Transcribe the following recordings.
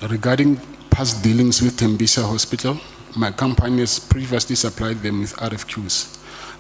Regarding past dealings with Tembisa Hospital, my company has previously supplied them with RFQs.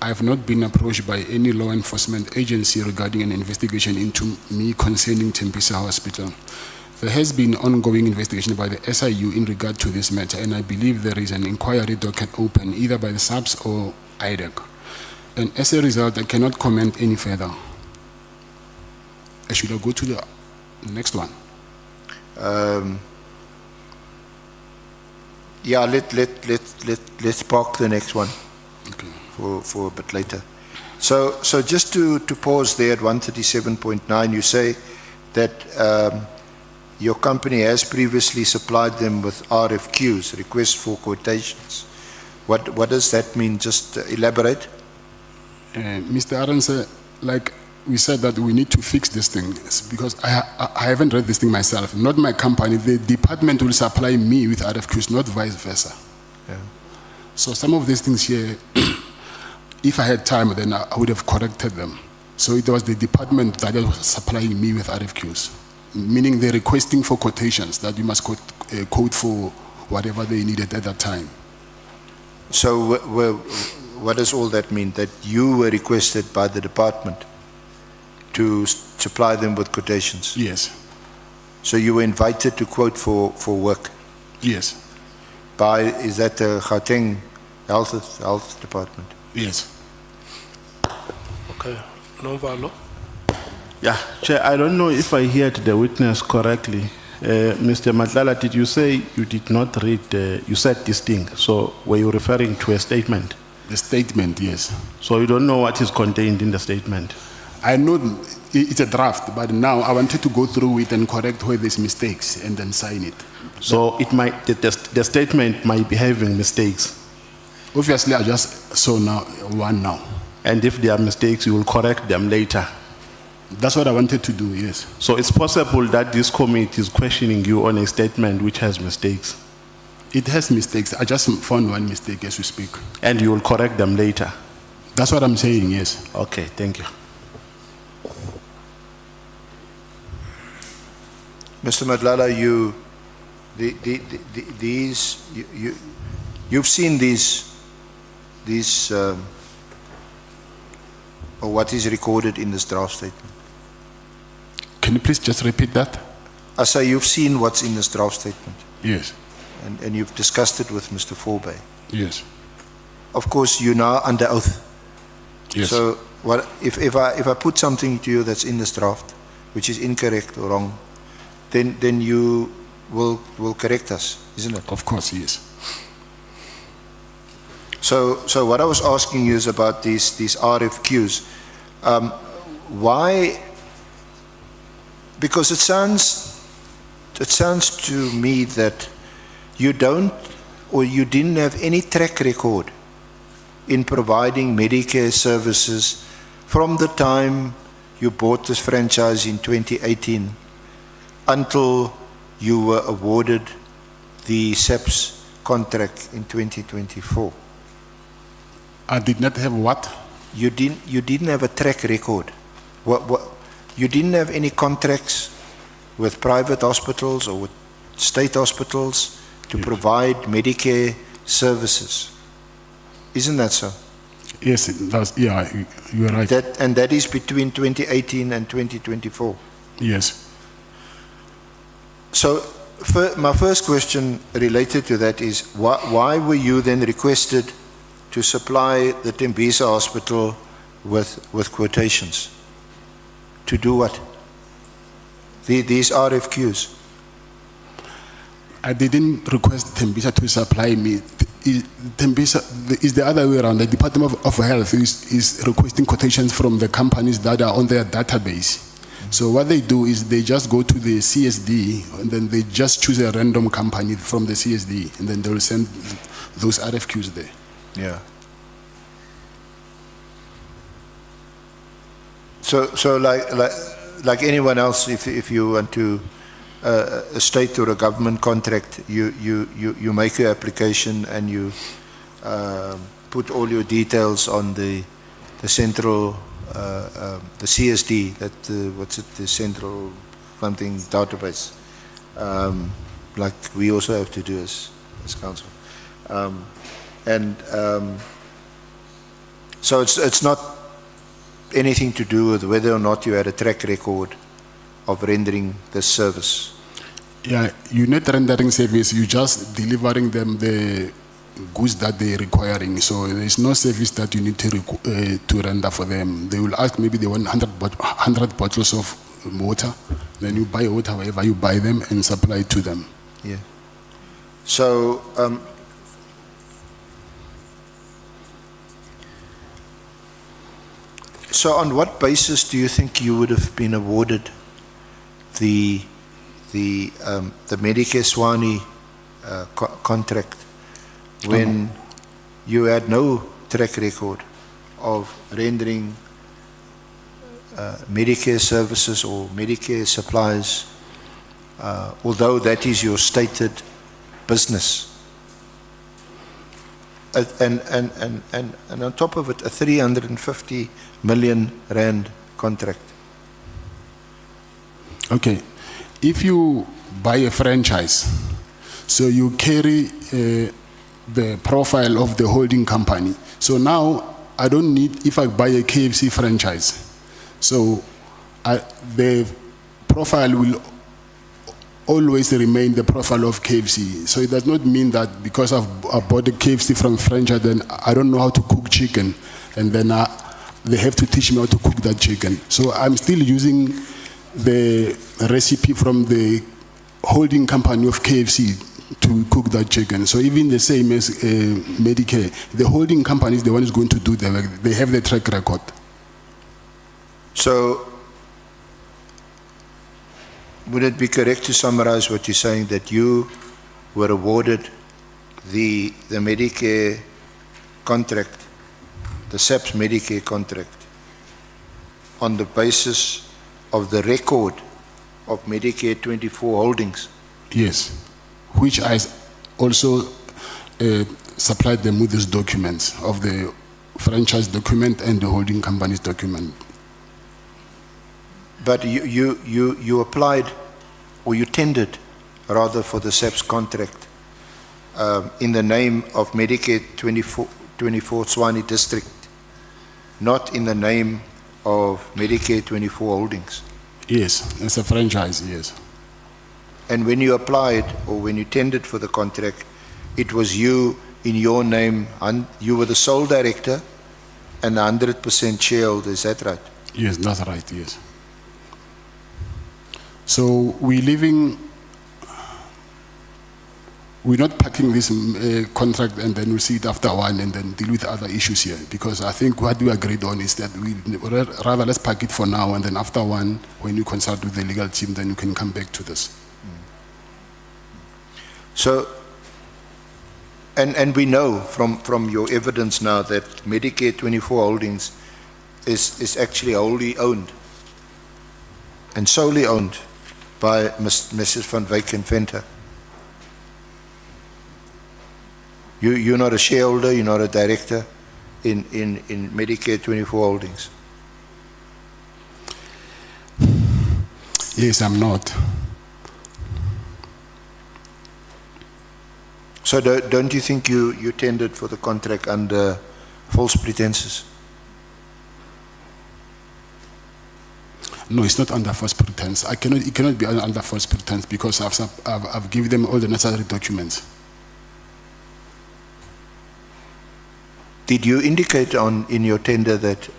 I have not been approached by any law enforcement agency regarding an investigation into me concerning Tembisa Hospital. There has been ongoing investigation by the SIU in regard to this matter, and I believe there is an inquiry docket open either by the SAPS or IDEC. And as a result, I cannot comment any further. Should I go to the next one? Yeah, let's park the next one. Okay. For a bit later. So just to pause there at 137.9, you say that your company has previously supplied them with RFQs, requests for quotations. What does that mean? Just elaborate. Mr. Arons, like we said that we need to fix this thing because I haven't read this thing myself. Not my company. The department will supply me with RFQs, not vice versa. Yeah. So some of these things here, if I had time, then I would have corrected them. So it was the department that was supplying me with RFQs, meaning they're requesting for quotations that you must quote for whatever they needed at that time. So what does all that mean? That you were requested by the department to supply them with quotations? Yes. So you were invited to quote for work? Yes. By, is that the Gauteng Health Department? Yes. Okay. Novalo. Yeah, Chair, I don't know if I heard the witness correctly. Mr. Matlala, did you say you did not read, you said this thing, so were you referring to a statement? The statement, yes. So you don't know what is contained in the statement? I know it's a draft, but now I wanted to go through it and correct where there's mistakes and then sign it. So it might, the statement might be having mistakes. Obviously, I just saw one now. And if there are mistakes, you will correct them later. That's what I wanted to do, yes. So it's possible that this committee is questioning you on a statement which has mistakes. It has mistakes. I just found one mistake as we speak. And you will correct them later. That's what I'm saying, yes. Okay, thank you. Mr. Matlala, you've seen these or what is recorded in this draft statement. Can you please just repeat that? I say you've seen what's in this draft statement. Yes. And you've discussed it with Mr. Forbay. Yes. Of course, you're now under oath. Yes. So what if I put something to you that's in this draft, which is incorrect or wrong, then you will correct us, isn't it? Of course, yes. So what I was asking you is about these RFQs. Why? Because it sounds to me that you don't, or you didn't have any track record in providing Medicare services from the time you bought this franchise in 2018 until you were awarded the SAPS contract in 2024. I did not have what? You didn't have a track record. You didn't have any contracts with private hospitals or with state hospitals to provide Medicare services. Isn't that so? Yes, that's, yeah, you are right. That is between 2018 and 2024. Yes. So my first question related to that is, why were you then requested to supply the Tembisa Hospital with quotations? To do what? These RFQs. I didn't request Tembisa to supply me. Tembisa is the other way around. The Department of Health is requesting quotations from the companies that are on their database. So what they do is they just go to the CSD and then they just choose a random company from the CSD and then they will send those RFQs there. Yeah. So like anyone else, if you want to a state or a government contract, you make your application and you put all your details on the central the CSD, that what's it, the central something database, like we also have to do as council. So it's not anything to do with whether or not you had a track record of rendering this service. Yeah, you're not rendering service, you're just delivering them the goods that they're requiring. So there's no service that you need to render for them. They will ask, maybe they want 100 bottles of water, then you buy water wherever you buy them and supply it to them. Yeah. So, so on what basis do you think you would have been awarded the Medicare Swani contract when you had no track record of rendering Medicare services or Medicare supplies, although that is your stated business? And on top of it, a 350 million rand contract. Okay, if you buy a franchise, so you carry the profile of the holding company. So now I don't need, if I buy a KFC franchise, so the profile will always remain the profile of KFC. So it does not mean that because I bought the KFC from franchise, then I don't know how to cook chicken, and then they have to teach me how to cook that chicken. So I'm still using the recipe from the holding company of KFC to cook that chicken. So even the same as Medicare, the holding company is the one who's going to do the work. They have the track record. So, would it be correct to summarize what you're saying, that you were awarded the Medicare contract, the SAPS Medicare contract, on the basis of the record of Medicare 24 holdings? Yes, which I also supplied them with these documents of the franchise document and the holding company's document. But you applied, or you tendered rather, for the SAPS contract in the name of Medicare 24 Swani District, not in the name of Medicare 24 Holdings. Yes, it's a franchise, yes. And when you applied, or when you tendered for the contract, it was you in your name, and you were the sole director and 100% shareholder, is that right? Yes, that's right, yes. So we're not packing this contract and then we see it after one and then deal with other issues here, because I think what we agreed on is that we rather let's pack it for now, and then after one, when you consult with the legal team, then you can come back to this. So, and we know from your evidence now that Medicare 24 Holdings is actually wholly owned and solely owned by Mrs. van Wyk and Venter. You're not a shareholder, you're not a director in Medicare 24 Holdings. Yes, I'm not. So don't you think you tendered for the contract under false pretenses? No, it's not under false pretense. It cannot be under false pretense, because I've given them all the necessary documents. Did you indicate in your tender that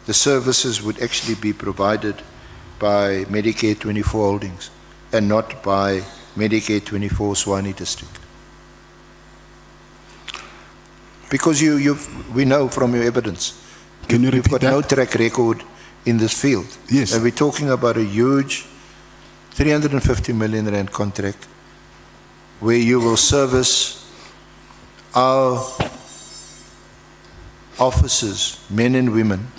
the services would actually be provided by Medicare 24 Holdings and not by Medicare 24 Swani District? Because we know from your evidence, Can you you've repeat got that? no track record in this field. Yes. And we're talking about a huge 350 million rand contract where you will service our officers, men and women,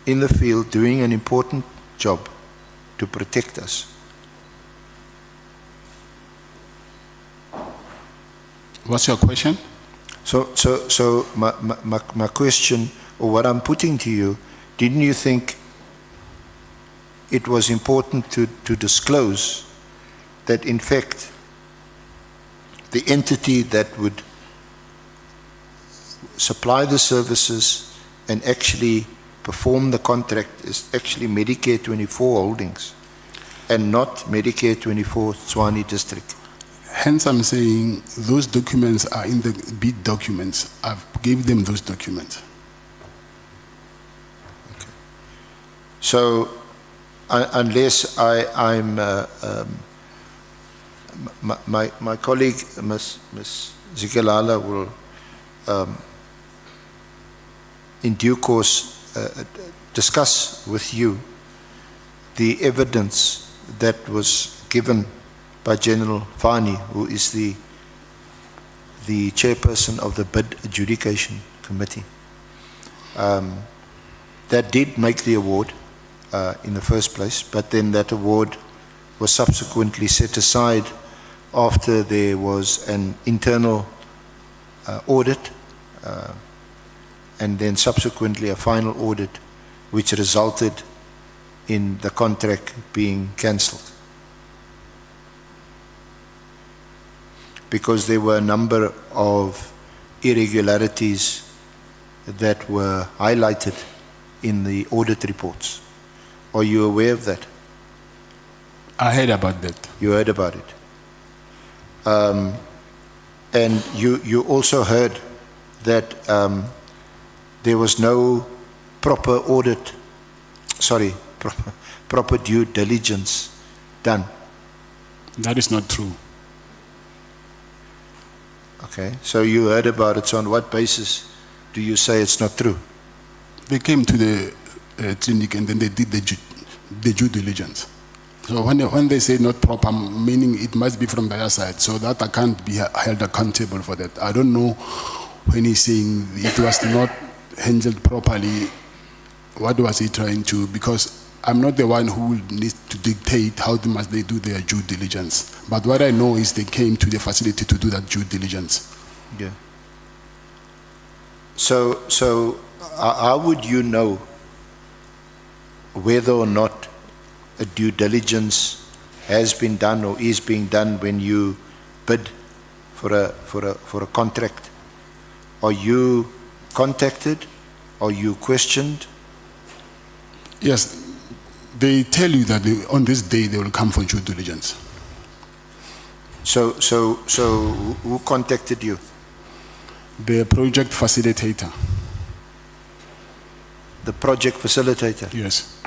in the field doing an important job to protect us. What's your question? So my question, or what I'm putting to you, didn't you think it was important to disclose that in fact the entity that would supply the services and actually perform the contract is actually Medicare 24 Holdings and not Medicare 24 Tshwane District. Hence, I'm saying those documents are in the bid documents. I've gave them those documents. So unless my colleague, Ms. Zikalala, will in due course discuss with you the evidence that was given by General Fani, who is the chairperson of the bid adjudication committee, that did make the award in the first place, but then that award was subsequently set aside after there was an internal audit and then subsequently a final audit which resulted in the contract being cancelled. Because there were a number of irregularities that were highlighted in the audit reports. Are you aware of that? I heard about that. You heard about it. And you also heard that there was no proper audit, proper due diligence done. That is not true. Okay, so you heard about it, so on what basis do you say it's not true? They came to the clinic and then they did the due diligence. So when they say not proper, meaning it must be from their side, so that I can't be held accountable for that. I don't know when he's saying it was not handled properly, what was he trying to, because I'm not the one who needs to dictate how must they do their due diligence. But what I know is they came to the facility to do that due diligence. Yeah. So how would you know whether or not a due diligence has been done or is being done when you bid for a contract? Are you contacted? Are you questioned? Yes, they tell you that on this day they will come for due diligence. So who contacted you? The project facilitator. The project facilitator? Yes.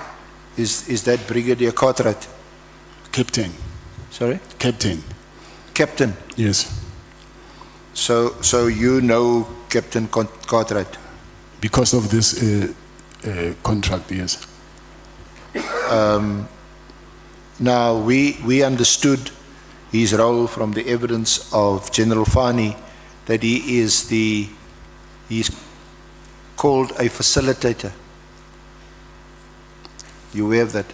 Is that Brigadier Cartwright? Captain. Sorry? Captain. Captain? Yes. So you know Captain Cartwright? Because of this contract, yes. Now, we understood his role from the evidence of General Fani that he's called a facilitator. You aware of that?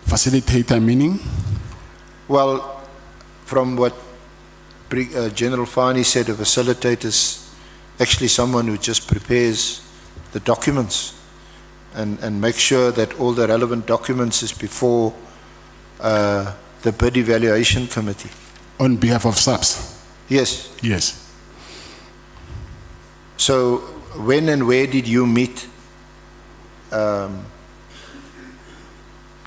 Facilitator meaning? Well, from what General Fani said, a facilitator is actually someone who just prepares the documents and make sure that all the relevant documents is before the bid evaluation committee. On behalf of SAPS? Yes. Yes. So when and where did you meet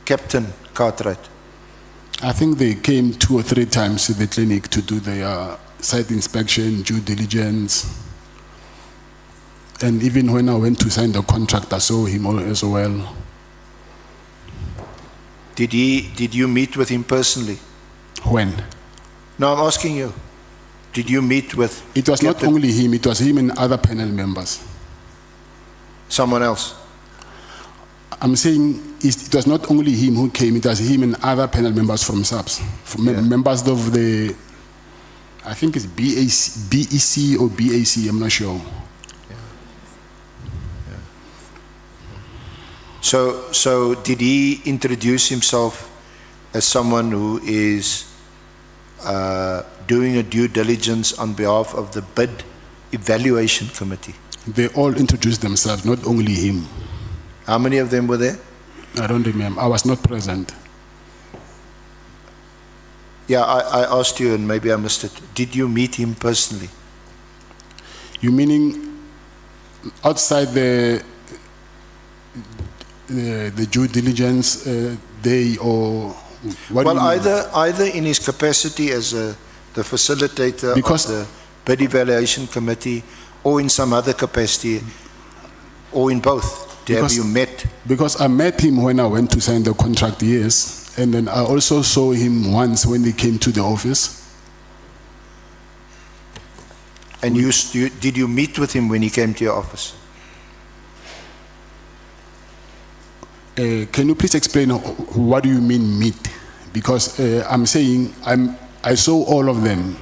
Captain Cartwright? I think they came 2 or 3 times to the clinic to do their site inspection, due diligence. And even when I went to sign the contract, I saw him as well. Did you meet with him personally? When? No, I'm asking you. Did you meet with It was not only him, it was him and other panel members. someone else? I'm saying it was not only him who came, it was him and other panel members from SAPS, from members of the, I think it's BEC or BAC, I'm not sure. So did he introduce himself as someone who is doing a due diligence on behalf of the bid evaluation committee? They all introduced themselves, not only him. How many of them were there? I don't remember. I was not present. Yeah, I asked you, and maybe I missed it. Did you meet him personally? You meaning outside the due diligence day, or what Well, do you mean? either in his capacity as the facilitator Because- of the bid evaluation committee, or in some other capacity, or in both. Have Because- you met? Because I met him when I went to sign the contract, yes. And then I also saw him once when he came to the office. And did you meet with him when he came to your office? Can you please explain what do you mean meet? Because I'm saying I saw all of them.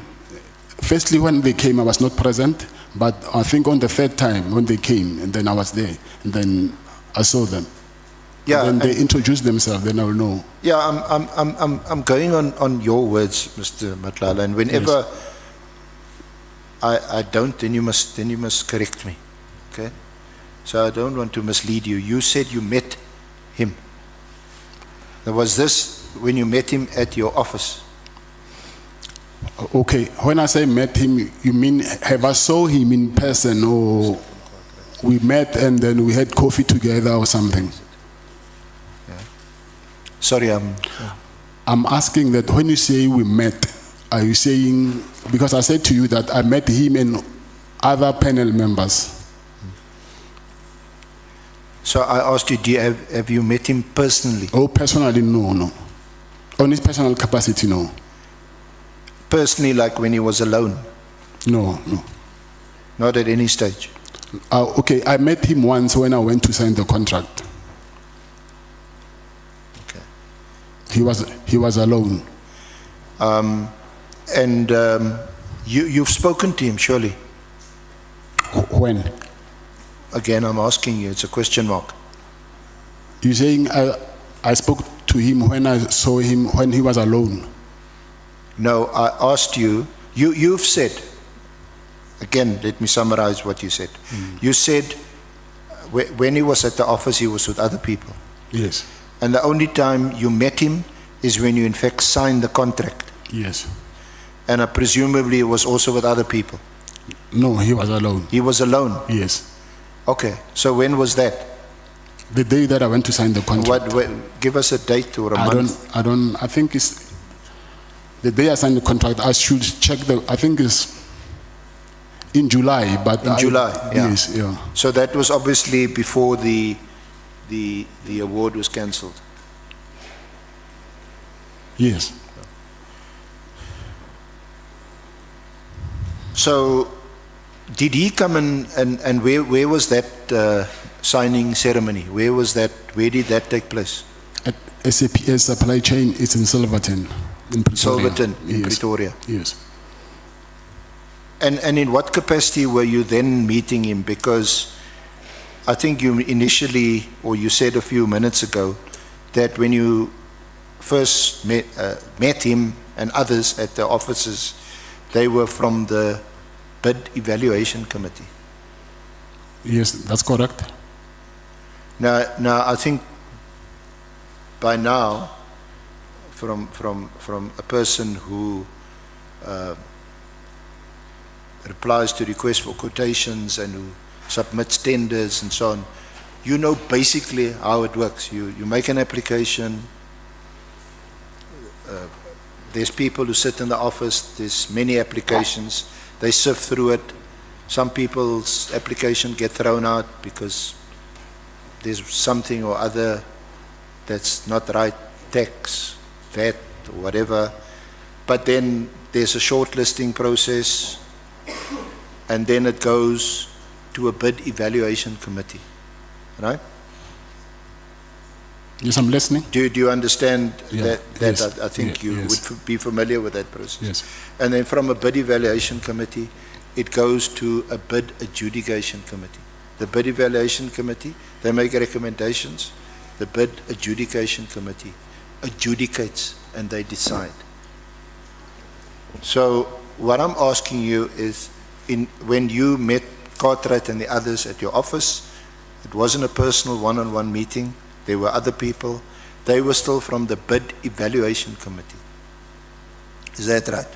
Firstly, when they came, I was not present, but I think on the third time when they came, and then I was there, and then I saw them. Yeah, And then they and- introduced themselves, then I will know. Yeah, I'm going on your words, Mr. Matlala, and whenever I don't, then you must correct me, okay? So I don't want to mislead you. You said you met him. Now, was this when you met him at your office? Okay, when I say met him, you mean have I saw him in person, or we met and then we had coffee together or something? Sorry, I'm asking that when you say we met, are you saying, because I said to you that I met him and other panel members. so I asked you, have you met him personally? Oh, personally, no. On his personal capacity, no. Personally, like when he was alone, No. not at any stage. Okay, I met him once when I went to sign the contract. Okay. He was alone. And you've spoken to him, surely. When? Again, I'm asking you, it's a question mark. You're saying I spoke to him when I saw him when he was alone. No, I asked you, you've said, again, let me summarize what you said. You said when he was at the office, he was with other people. Yes. And the only time you met him is when you in fact signed the contract. Yes. And presumably it was also with other people. No, he was alone. He was alone. Yes. Okay, so when was that? The day that I went to sign the contract. Give us a date or a month. I think it's the day I signed the contract. I should check I think it's in July, but In July, yeah. Yes, yeah. So that was obviously before the award was cancelled. Yes. So did he come and where was that signing ceremony? Where did that take place? At SAPS supply chain, it's in Silverton, in Pretoria. Silverton, in Yes. Pretoria. Yes. And in what capacity were you then meeting him? Because I think you initially, or you said a few minutes ago, that when you first met him and others at the offices, they were from the bid evaluation committee. Yes, that's correct. Now I think by now, from a person who replies to requests for quotations and who submits tenders and so on, you know basically how it works. You make an application, there's people who sit in the office, there's many applications, they sift through it. Some people's application get thrown out because there's something or other that's not right, tax, VAT, or whatever. But then there's a shortlisting process, and then it goes to a bid evaluation committee, right? Yes, I'm listening. Do you understand Yeah, that yes, I think yeah, you yes. would be familiar with that process? Yes. And then from a bid evaluation committee, it goes to a bid adjudication committee. The bid evaluation committee, they make recommendations. The bid adjudication committee adjudicates and they decide. So what I'm asking you is, when you met Cartwright and the others at your office, it wasn't a personal one-on-one meeting. There were other people. They were still from the bid evaluation committee. Is that right?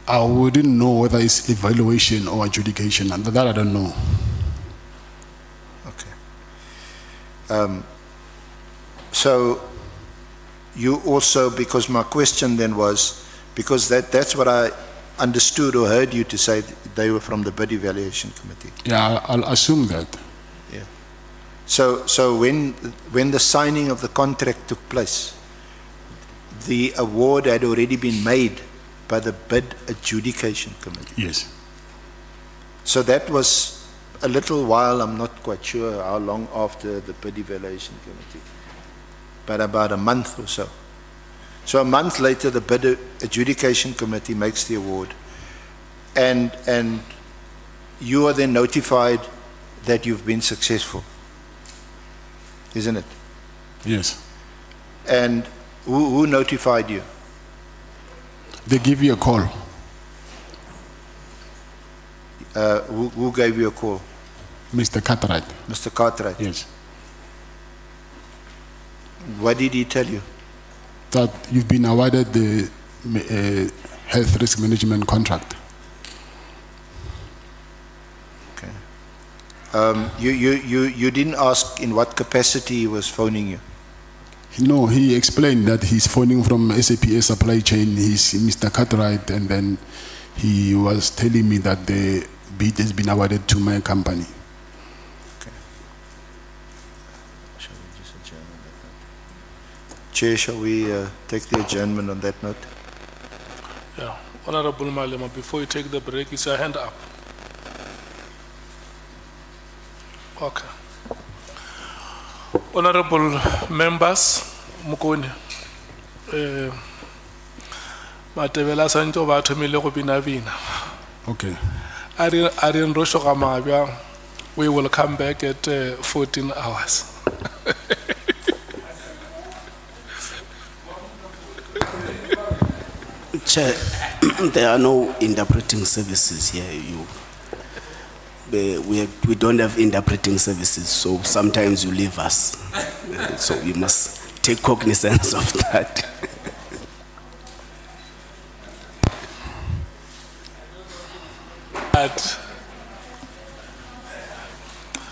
I wouldn't know whether it's evaluation or adjudication, and that I don't know. Okay. So you also, because my question then was, because that's what I understood or heard you to say, that they were from the bid evaluation committee. Yeah, I'll assume that. Yeah. So when the signing of the contract took place, the award had already been made by the bid adjudication committee. Yes. So that was a little while, I'm not quite sure how long after the bid evaluation committee, but about a month or so. So a month later, the bid adjudication committee makes the award, and you are then notified that you've been successful, isn't it? Yes. And who notified you? They give you a call. Who gave you a call? Mr. Cartwright. Mr. Cartwright. Yes. What did he tell you? That you've been awarded the health risk management contract. Okay. You didn't ask in what capacity he was phoning you? No, he explained that he's phoning from SAPA supply chain. He's Mr. Cartwright, and then he was telling me that the bid has been awarded to my company. Okay. Shall we just adjourn on that note? Chair, shall we take the adjournment on that note? Yeah. Honorable Malema, before you take the break, is your hand up? Okay. Honorable members, Mukoni, Matebela Santo Batomile go bina. Okay. Arin Rosho Gamabia, we will come back at 14 hours. Chair, there are no interpreting services here. We don't have interpreting services, so sometimes you leave us. So you must take cognizance of that.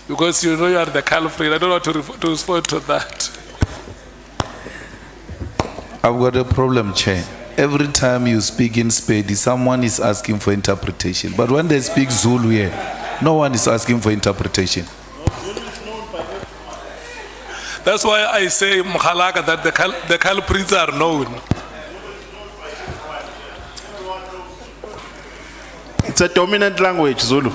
Because you know you are the culprit, I don't know how to respond to that. I've got a problem, Chair. Every time you speak in Spedi, someone is asking for interpretation. But when they speak Zulu here, no one is asking for interpretation. That's why I say, Mkhalaka, that the culprits are known. It's a dominant language, Zulu.